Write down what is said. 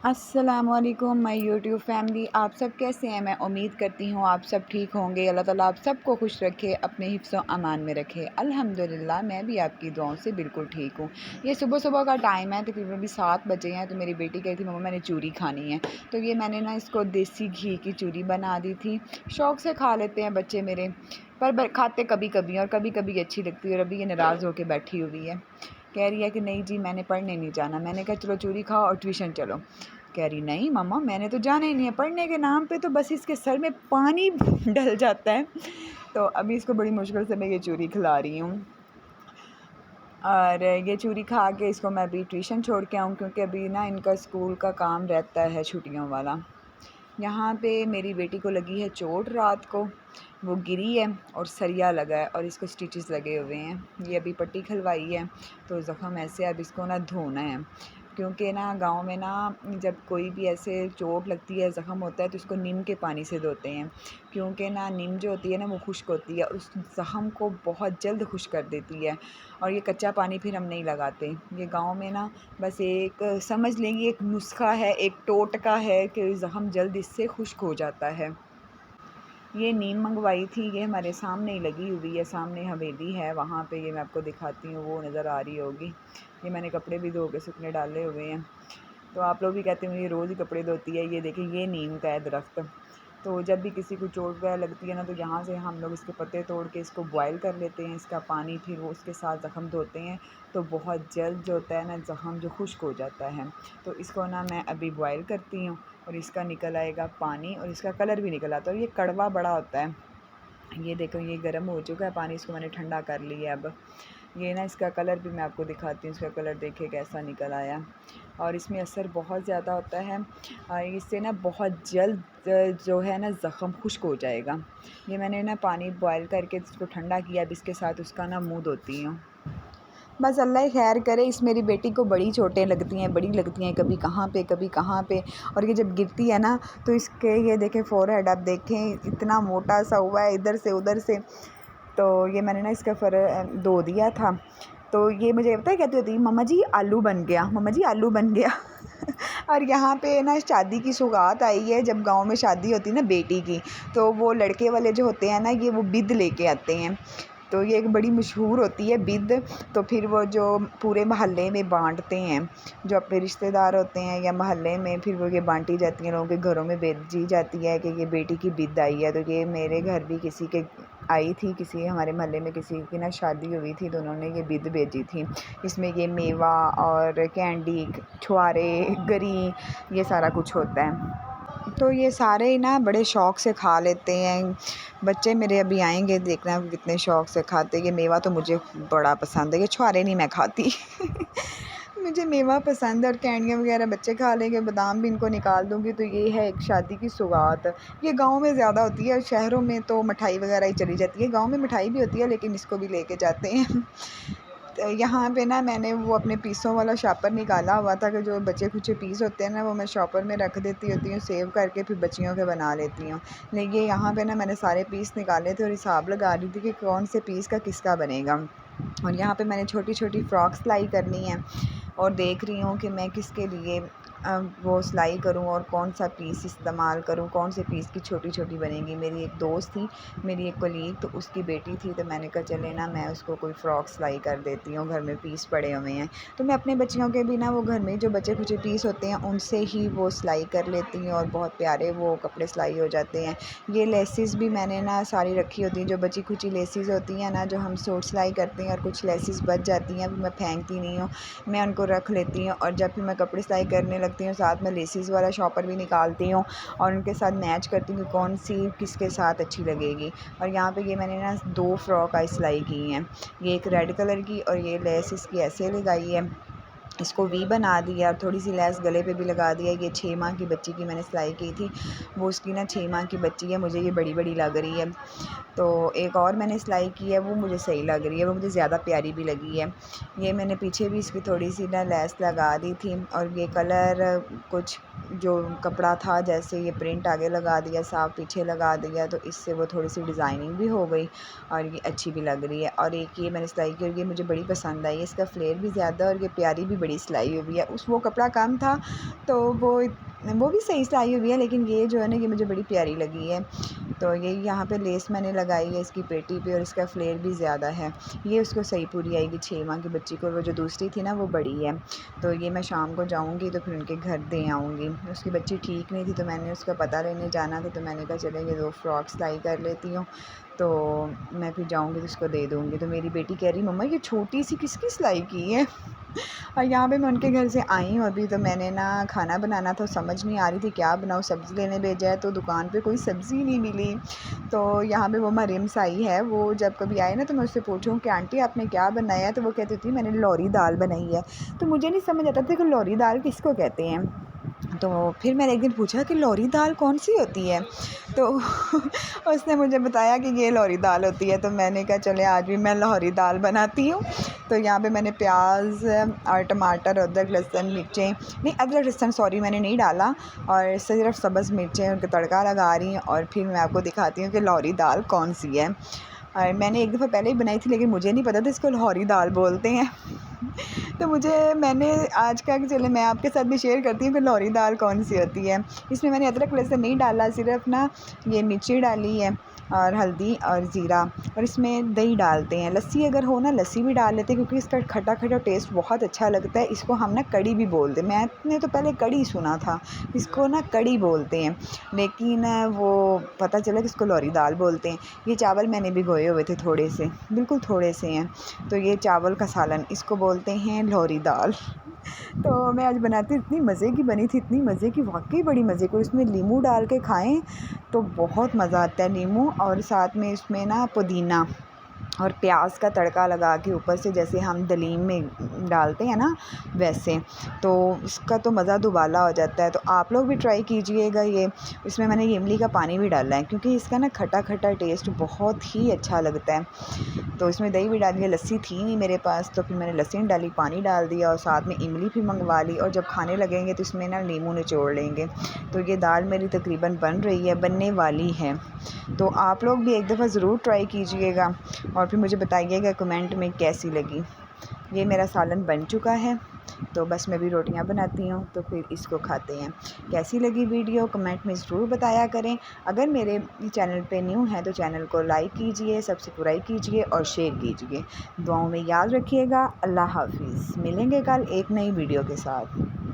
अस्सलामुअलैकुम my YouTube family. आप सब कैसे हैं? मैं उम्मीद करती हूँ आप सब ठीक होंगे। अल्लाह ताला आप सबको खुश रखे, अपने हिफ्ज़ व अमान में रखे। अल्हम्दुलिल्लाह मैं भी आपकी दुआओं से बिल्कुल ठीक हूँ। ये सुबह सुबह का टाइम है, तकरीबन अभी 7 बजे हैं। तो मेरी बेटी कही थी मम्मा मैंने चूरी खानी है, तो ये मैंने ना इसको देसी घी की चूरी बना दी थी। शौक़ से खा लेते हैं बच्चे मेरे, पर खाते कभी कभी और कभी कभी अच्छी लगती है। और अभी ये नाराज़ होकर बैठी हुई है, कह रही है कि नहीं जी मैंने पढ़ने नहीं जाना। मैंने कहा चलो चूरी खाओ और ट्यूशन चलो। कह रही नहीं मम्मा मैंने तो जाना ही नहीं है, पढ़ने के नाम पे तो बस इसके सर में पानी डल जाता है। तो अभी इसको बड़ी मुश्किल से मैं ये चूरी खिला रही हूँ, और ये चूरी खा के इसको मैं अभी ट्यूशन छोड़ के आऊँ, क्योंकि अभी ना इनका स्कूल का काम रहता है छुट्टियों वाला। यहाँ पे मेरी बेटी को लगी है चोट, रात को वो गिरी है और सरिया लगा है और इसको स्टिचेस लगे हुए हैं। ये अभी पट्टी खलवाई है, तो ज़ख़म ऐसे अब इसको ना धोना है, क्योंकि ना गांव में ना जब कोई भी ऐसे चोट लगती है, ज़ख़म होता है, तो इसको नीम के पानी से धोते हैं, क्योंकि ना नीम जो होती है ना वो खुश्क होती है और उस ज़ख़म को बहुत जल्द खुश्क कर देती है। और ये कच्चा पानी फिर हम नहीं लगाते। ये गांव में ना बस एक समझ लेंगे एक नुस्खा है, एक टोटका है कि ज़ख़म जल्द इससे खुश्क हो जाता है। ये नीम मंगवाई थी, ये हमारे सामने ही लगी हुई है, सामने हवेली है वहाँ पे। ये मैं आपको दिखाती हूँ, वो नज़र आ रही होगी। ये मैंने कपड़े भी धो के सूखने डाले हुए हैं। तो आप लोग भी कहते हैं ये रोज़ ही कपड़े धोती है। ये देखिए ये नीम का है दरख्त। तो जब भी किसी को चोट वगैरह लगती है ना, तो यहाँ से हम लोग इसके पत्ते तोड़ के इसको बॉयल कर लेते हैं, इसका पानी, फिर वो उसके साथ ज़ख़म धोते हैं, तो बहुत जल्द जो होता है ना ज़ख़म जो खुश्क हो जाता है। तो इसको ना मैं अभी बॉयल करती हूँ और इसका निकल आएगा पानी और इसका कलर भी निकल आता है। और ये कड़वा बड़ा होता है। ये देखो ये गर्म हो चुका है पानी, इसको मैंने ठंडा कर लिया। अब ये ना इसका कलर भी मैं आपको दिखाती हूँ, इसका कलर देखिए कैसा निकल आया। और इसमें असर बहुत ज़्यादा होता है, इससे ना बहुत जल्द जो है ना ज़ख़म खुश्क हो जाएगा। ये मैंने ना पानी बॉयल करके इसको ठंडा किया, अब इसके साथ उसका ना मुँह धोती हूँ। बस अल्लाह ही खैर करे। इस मेरी बेटी को बड़ी चोटें लगती हैं, बड़ी लगती हैं, कभी कहाँ पे कभी कहाँ पे। और ये जब गिरती है ना, तो इसके ये देखें फ़ोरहेड, आप देखें इतना मोटा सा हुआ है इधर से उधर से। तो ये मैंने ना इसका धो दिया था। तो ये मुझे पता है कहती होती है मम्मा जी आलू बन गया, मम्मा जी आलू बन गया। और यहाँ पे ना शादी की सौगात आई है। जब गांव में शादी होती है ना बेटी की, तो वो लड़के वाले जो होते हैं ना, ये वो बिद लेके आते हैं। तो ये एक बड़ी मशहूर होती है बिद। तो फिर वो जो पूरे मोहल्ले में बांटते हैं, जो अपने रिश्तेदार होते हैं या मोहल्ले में, फिर वो ये बांटी जाती हैं, लोगों के घरों में भेजी जाती है कि ये बेटी की बिद आई है। तो ये मेरे घर भी किसी के आई थी, किसी हमारे मोहल्ले में किसी की ना शादी हुई थी, तो उन्होंने ये बिद भेजी थी। इसमें ये मेवा और कैंडी, छुआरे, गरी, ये सारा कुछ होता है। तो ये सारे ही ना बड़े शौक़ से खा लेते हैं। बच्चे मेरे अभी आएंगे, देखना कितने शौक़ से खाते हैं। ये मेवा तो मुझे बड़ा पसंद है, ये छुआरे नहीं मैं खाती। मुझे मेवा पसंद है और कैंडियाँ वगैरह बच्चे खा लेंगे, बादाम भी इनको निकाल दूँगी। तो ये है एक शादी की सौगात। ये गांव में ज़्यादा होती है, शहरों में तो मिठाई वगैरह ही चली जाती है। गांव में मिठाई भी होती है, लेकिन इसको भी लेके जाते हैं। तो यहाँ पे ना मैंने वो अपने पीसों वाला शॉपर निकाला हुआ था, कि जो बचे खुचे पीस होते हैं ना, वो मैं शॉपर में रख देती होती हूँ सेव करके, फिर बच्चियों के बना लेती हूँ। लेकिन यहाँ पे ना मैंने सारे पीस निकाले थे और हिसाब लगा रही थी कि कौन से पीस का किसका बनेगा। और यहाँ पे मैंने छोटी छोटी फ़्रॉक सिलाई करनी है और देख रही हूँ कि मैं किसके लिए वो सिलाई करूँ और कौन सा पीस इस्तेमाल करूँ, कौन से पीस की छोटी छोटी बनेगी। मेरी एक दोस्त थी, मेरी एक कलीग, तो उसकी बेटी थी, तो मैंने कहा चले ना मैं उसको कोई फ़्रॉक सिलाई कर देती हूँ, घर में पीस पड़े हुए हैं। तो मैं अपने बच्चियों के भी ना वो घर में जो बचे खुचे पीस होते हैं उनसे ही वो सिलाई कर लेती हूँ, और बहुत प्यारे वो कपड़े सिलाई हो जाते हैं। ये लेसिस भी मैंने ना सारी रखी होती हैं, जो बची खुची लेसिस होती हैं ना, जो हम सूट सिलाई करते हैं और कुछ लेसिस बच जाती हैं, मैं फेंकती नहीं हूँ, मैं उनको रख लेती हूँ। और जब भी मैं कपड़े सिलाई करने लगती हूँ, साथ में लेसिस वाला शॉपर भी निकालती हूँ और उनके साथ मैच करती हूँ कि कौन सी किसके साथ अच्छी लगेगी। और यहाँ पे ये मैंने ना 2 फ़्रॉक आई सिलाई की हैं, ये एक रेड कलर की और ये लेस इसकी ऐसे लगाई है, इसको वी बना दिया और थोड़ी सी लेस गले पे भी लगा दिया। ये 6 माह की बच्ची की मैंने सिलाई की थी, वो उसकी ना 6 माह की बच्ची है, मुझे ये बड़ी बड़ी लग रही है। तो एक और मैंने सिलाई की है, वो मुझे सही लग रही है, वो मुझे ज़्यादा प्यारी भी लगी है। ये मैंने पीछे भी इसकी थोड़ी सी ना लेस लगा दी थी। और ये कलर कुछ जो कपड़ा था जैसे ये प्रिंट आगे लगा दिया, साफ पीछे लगा दिया, तो इससे वो थोड़ी सी डिज़ाइनिंग भी हो गई और ये अच्छी भी लग रही है। और एक ये मैंने सिलाई की और ये मुझे बड़ी पसंद आई, इसका फ्लेयर भी ज़्यादा और ये प्यारी भी बड़ी सिलाई हुई है। वो कपड़ा कम था तो वो भी सही सिलाई हुई है, लेकिन ये जो है ना ये मुझे बड़ी प्यारी लगी है। तो ये यहाँ पे लेस मैंने लगाई है इसकी पेटी पे और इसका फ्लेयर भी ज़्यादा है। ये उसको सही पूरी आएगी 6 माह की बच्ची को। वो जो दूसरी थी ना वो बड़ी है। तो ये मैं शाम को जाऊँगी तो फिर उनके घर दे आऊँगी। उसकी बच्ची ठीक नहीं थी तो मैंने उसका पता लेने जाना था, तो मैंने कहा चले ये 2 फ्रॉक सिलाई कर लेती हूँ, तो मैं फिर जाऊँगी तो उसको दे दूँगी। तो मेरी बेटी कह रही मम्मा ये छोटी सी किसकी सिलाई की है। और यहाँ पे मैं उनके घर से आई हूँ अभी, तो मैंने ना खाना बनाना था, समझ नहीं आ रही थी क्या बनाऊँ। सब्ज़ी लेने भेजा है तो दुकान पे कोई सब्ज़ी नहीं मिली। तो यहाँ पे वो मरियम्स आई है, वो जब कभी आए ना तो मैं उससे पूछूँ कि आंटी आपने क्या बनाया है, तो वो कहती थी मैंने लौरी दाल बनाई है। तो मुझे नहीं समझ आता था कि लौरी दाल किसको कहते हैं। तो फिर मैंने एक दिन पूछा कि लौरी दाल कौन सी होती है, तो उसने मुझे बताया कि ये लौरी दाल होती है। तो मैंने कहा चले आज भी मैं लौरी दाल बनाती हूँ। तो यहाँ पे मैंने प्याज और टमाटर, अदरक, लहसुन, मिर्चें, नहीं अदरक लहसुन सॉरी मैंने नहीं डाला, और सिर्फ सब्ज़ मिर्चें उनका तड़का लगा रही हूँ। और फिर मैं आपको दिखाती हूँ कि लौरी दाल कौन सी है। और मैंने एक दफ़ा पहले ही बनाई थी, लेकिन मुझे नहीं पता था इसको लौरी दाल बोलते हैं। तो मैंने आज कहा कि चले मैं आपके साथ भी शेयर करती हूँ कि लौरी दाल कौन सी होती है। इसमें मैंने अदरक लहसुन नहीं डाला, सिर्फ ना ये मिर्ची डाली है और हल्दी और ज़ीरा, और इसमें दही डालते हैं। लस्सी अगर हो ना लस्सी भी डाल लेते हैं, क्योंकि इसका खट्टा खट्टा टेस्ट बहुत अच्छा लगता है। इसको हम ना कड़ी भी बोलते हैं। मैंने तो पहले कड़ी सुना था, इसको ना कड़ी बोलते हैं, लेकिन वो पता चला कि इसको लौरी दाल बोलते हैं। ये चावल मैंने भिगोए हुए थे थोड़े से, बिल्कुल थोड़े से हैं। तो ये चावल का सालन इसको बोलते हैं लौरी दाल। तो मैं आज बनाती इतनी मज़े की बनी थी, इतनी मज़े की, वाक़ई बड़ी मज़े की। इसमें नींबू डाल के खाएं तो बहुत मज़ा आता है, नींबू और साथ में इसमें ना पुदीना और प्याज का तड़का लगा के ऊपर से, जैसे हम दलीम में डालते हैं ना वैसे, तो इसका तो मज़ा दुबाला हो जाता है। तो आप लोग भी ट्राई कीजिएगा ये। इसमें मैंने ये इमली का पानी भी डाला है, क्योंकि इसका ना खट्टा खट्टा टेस्ट बहुत ही अच्छा लगता है। तो इसमें दही भी डाली है, लस्सी थी नहीं मेरे पास तो फिर मैंने लस्सी नहीं डाली, पानी डाल दिया और साथ में इमली भी मंगवा ली। और जब खाने लगेंगे तो इसमें ना नींबू निचोड़ लेंगे। तो ये दाल मेरी तकरीबन बन रही है, बनने वाली है। तो आप लोग भी एक दफ़ा ज़रूर ट्राई कीजिएगा और फिर मुझे बताइएगा कमेंट में कैसी लगी। ये मेरा सालन बन चुका है, तो बस मैं भी रोटियां बनाती हूँ, तो फिर इसको खाते हैं। कैसी लगी वीडियो कमेंट में ज़रूर बताया करें। अगर मेरे चैनल पे न्यू हैं तो चैनल को लाइक कीजिए, सब्सक्राइब कीजिए और शेयर कीजिए। दुआओं में याद रखिएगा। अल्लाह हाफ़िज़। मिलेंगे कल एक नई वीडियो के साथ।